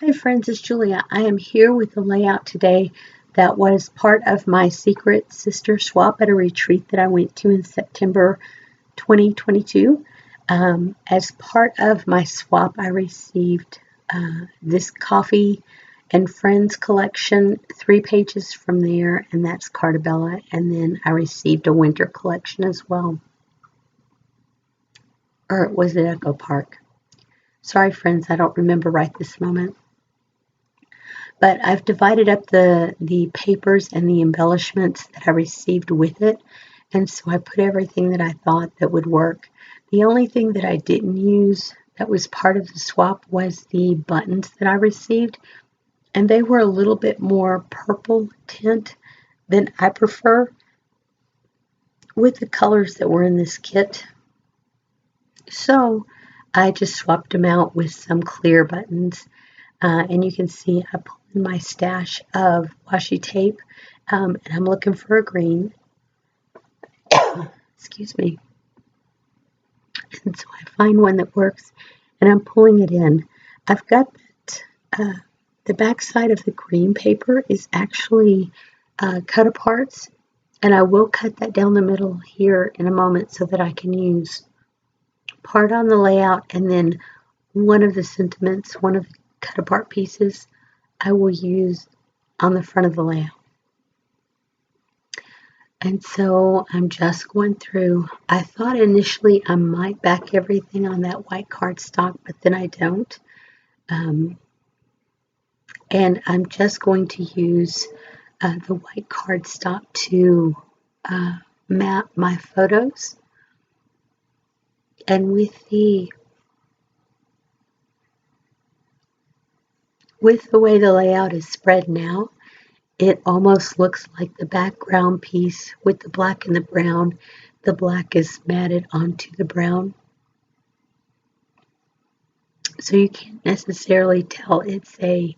Hi friends, it's Julia. I am here with the layout today that was part of my secret sister swap at a retreat that I went to in September 2022. As part of my swap, I received this Coffee and Friends collection, 3 pages from there, and that's Cartabella. And then I received a winter collection as well. Or was it Echo Park? Sorry friends, I don't remember right this moment. But I've divided up the papers and the embellishments that I received with it, and so I put everything that I thought that would work. The only thing that I didn't use that was part of the swap was the buttons that I received, and they were a little bit more purple tint than I prefer with the colors that were in this kit. So I just swapped them out with some clear buttons. And you can see I pulled in my stash of washi tape, and I'm looking for a green. Excuse me. And so I find one that works, and I'm pulling it in. I've got that, the back side of the green paper is actually cut apart, and I will cut that down the middle here in a moment so that I can use part on the layout, and then one of the sentiments, one of the cut apart pieces, I will use on the front of the layout. And so I'm just going through. I thought initially I might back everything on that white cardstock, but then I don't. And I'm just going to use the white cardstock to map my photos. And with the way the layout is spread now, it almost looks like the background piece with the black and the brown. The black is matted onto the brown. So you can't necessarily tell it's a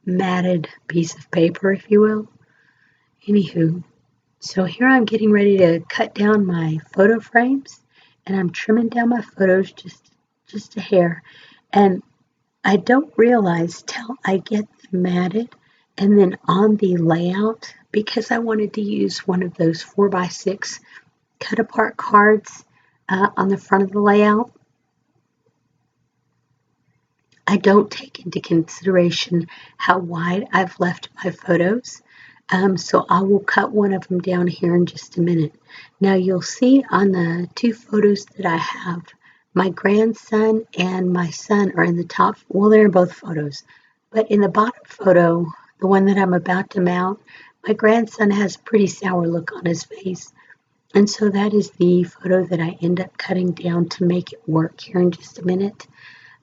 matted piece of paper, if you will. Anywho, so here I'm getting ready to cut down my photo frames, and I'm trimming down my photos just a hair. And I don't realize till I get them matted, and then on the layout, because I wanted to use one of those 4x6 cut apart cards on the front of the layout, I don't take into consideration how wide I've left my photos. So I will cut one of them down here in just a minute. Now you'll see on the 2 photos that I have, my grandson and my son are in the top. Well, they're in both photos. But in the bottom photo, the one that I'm about to mount, my grandson has a pretty sour look on his face. And so that is the photo that I end up cutting down to make it work here in just a minute.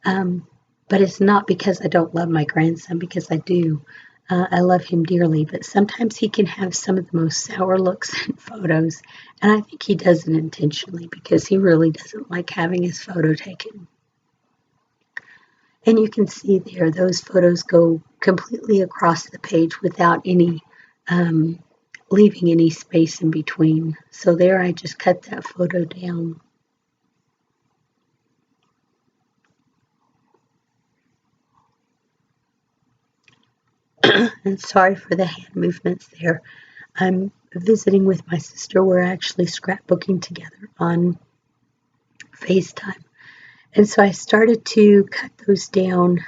But it's not because I don't love my grandson, because I do. I love him dearly, but sometimes he can have some of the most sour looks in photos, and I think he does it intentionally because he really doesn't like having his photo taken. And you can see there, those photos go completely across the page without any leaving any space in between. So there I just cut that photo down. And sorry for the hand movements there. I'm visiting with my sister. We're actually scrapbooking together on FaceTime. And so I started to cut those down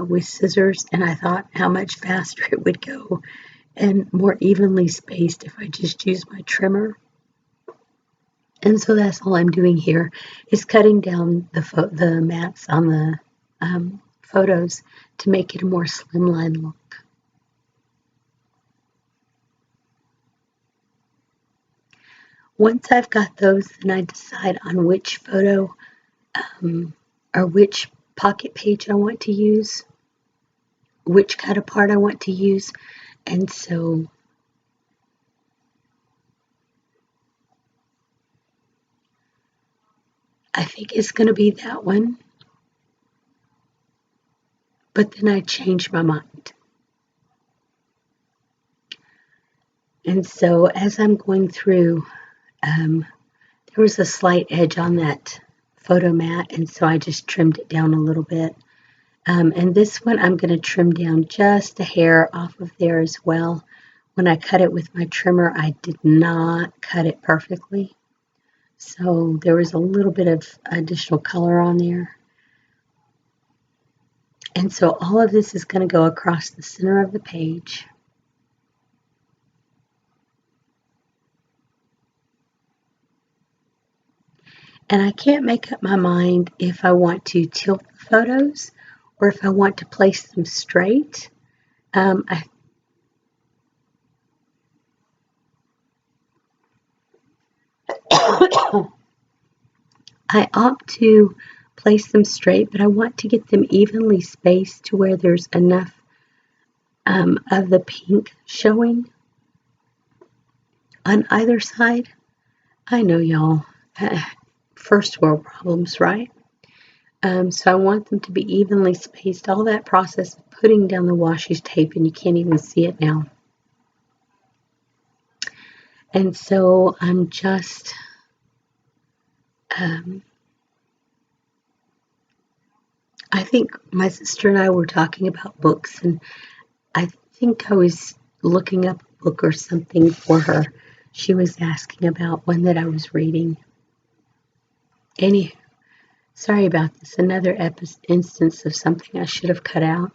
with scissors, and I thought how much faster it would go and more evenly spaced if I just used my trimmer. And so that's all I'm doing here, is cutting down the mats on the photos to make it a more slimline look. Once I've got those, then I decide on which photo or which pocket page I want to use, which cut apart I want to use. And so I think it's going to be that one, but then I changed my mind. And so as I'm going through, there was a slight edge on that photo mat, and so I just trimmed it down a little bit. And this one I'm going to trim down just a hair off of there as well. When I cut it with my trimmer, I did not cut it perfectly. So there was a little bit of additional color on there. And so all of this is going to go across the center of the page. And I can't make up my mind if I want to tilt the photos or if I want to place them straight. I opt to place them straight, but I want to get them evenly spaced to where there's enough of the pink showing on either side. I know y'all, first world problems, right? So I want them to be evenly spaced. All that process of putting down the washi tape, and you can't even see it now. And so I'm just I think my sister and I were talking about books, and I think I was looking up a book or something for her. She was asking about one that I was reading. Anywho, sorry about this. Another instance of something I should have cut out.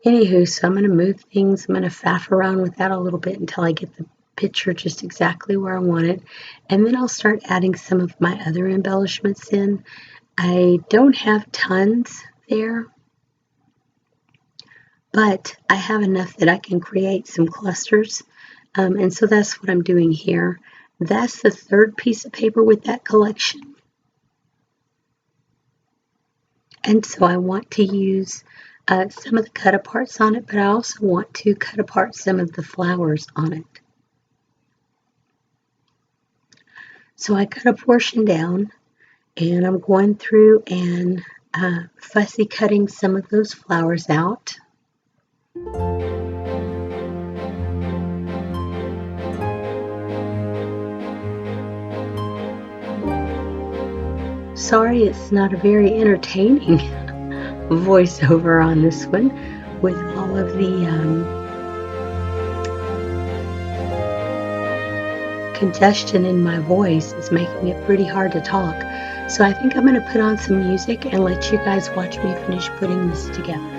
Anywho, so I'm going to move things. I'm going to faff around with that a little bit until I get the picture just exactly where I want it. And then I'll start adding some of my other embellishments in. I don't have tons there, but I have enough that I can create some clusters. And so that's what I'm doing here. That's the third piece of paper with that collection. And so I want to use some of the cut aparts on it, but I also want to cut apart some of the flowers on it. So I cut a portion down, and I'm going through and fussy cutting some of those flowers out. Sorry, it's not a very entertaining voiceover on this one with all of the congestion in my voice is making it pretty hard to talk. So I think I'm going to put on some music and let you guys watch me finish putting this together.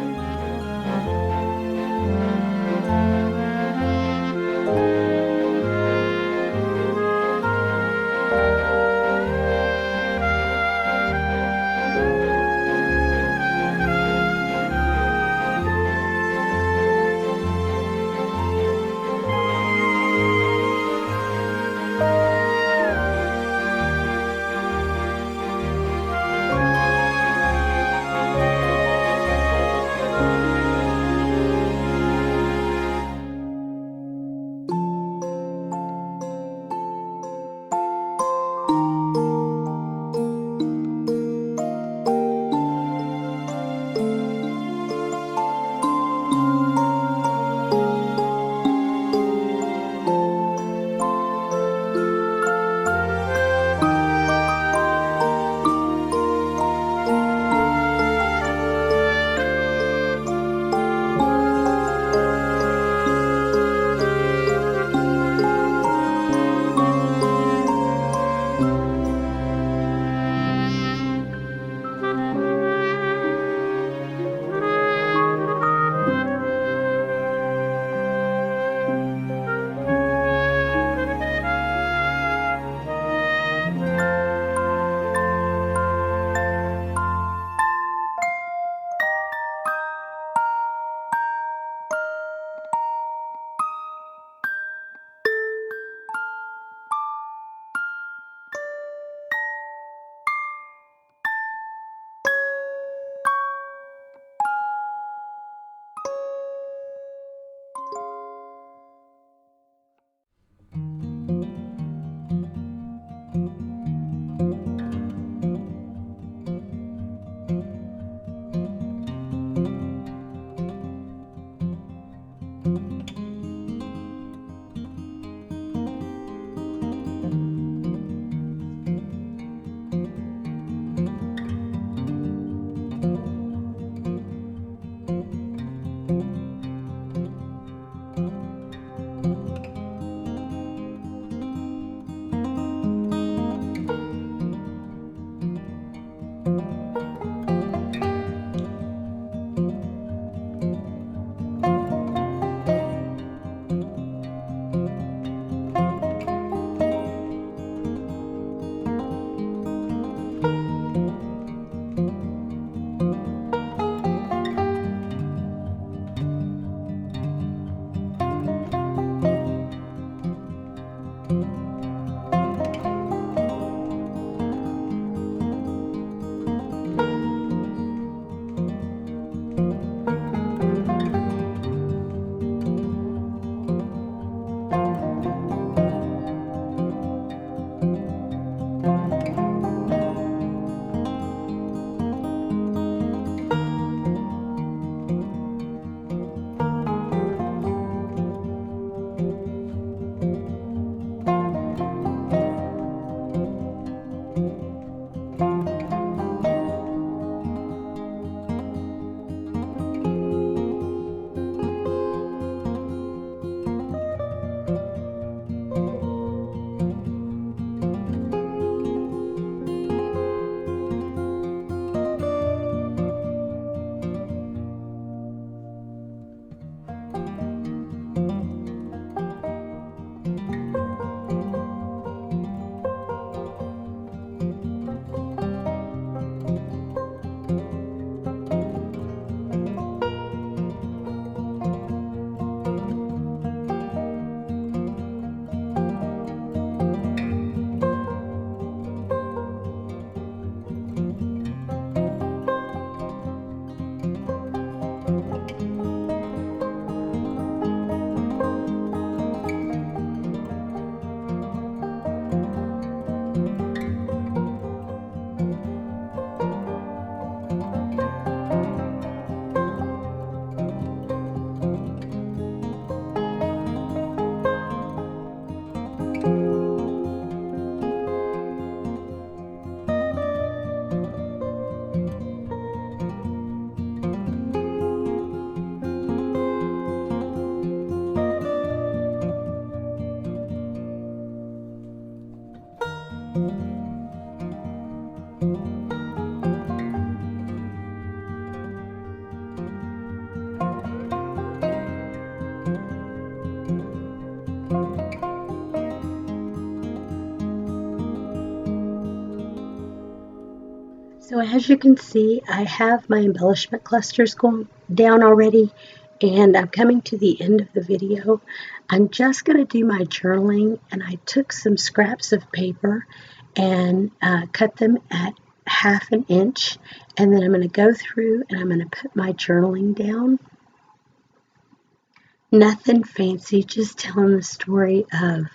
So as you can see, I have my embellishment clusters going down already, and I'm coming to the end of the video. I'm just going to do my journaling, and I took some scraps of paper and cut them at 1/2 inch, and then I'm going to go through and I'm going to put my journaling down. Nothing fancy, just telling the story of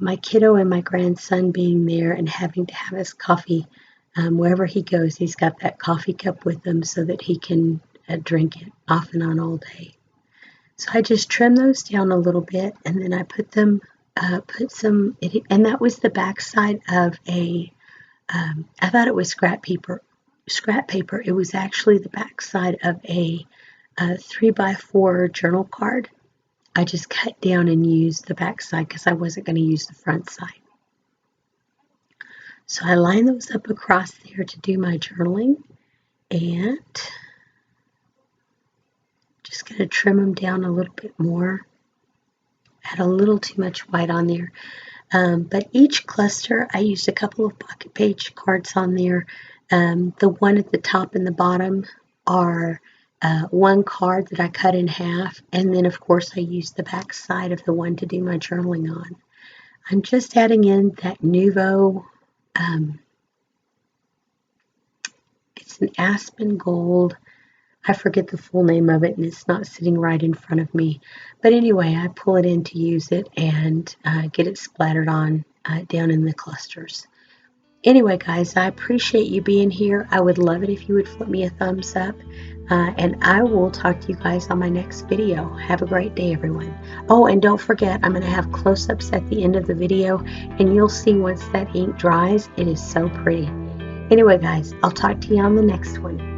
my kiddo and my grandson being there and having to have his coffee. Wherever he goes, he's got that coffee cup with him so that he can drink it off and on all day. So I just trim those down a little bit, and then I put them, and that was the back side of I thought it was scrap paper. It was actually the back side of a 3x4 journal card. I just cut down and used the back side because I wasn't going to use the front side. So I line those up across there to do my journaling, and just going to trim them down a little bit more. Had a little too much white on there. But each cluster, I used a couple of pocket page cards on there. The one at the top and the bottom are one card that I cut in half, and then of course I used the back side of the one to do my journaling on. I'm just adding in that Nuvo, it's an Aspen Gold. I forget the full name of it, and it's not sitting right in front of me. But anyway, I pull it in to use it and get it splattered on down in the clusters. Anyway, guys, I appreciate you being here. I would love it if you would flip me a thumbs up. And I will talk to you guys on my next video. Have a great day, everyone. Oh, and don't forget, I'm going to have close-ups at the end of the video, and you'll see once that ink dries, it is so pretty. Anyway, guys, I'll talk to you on the next one.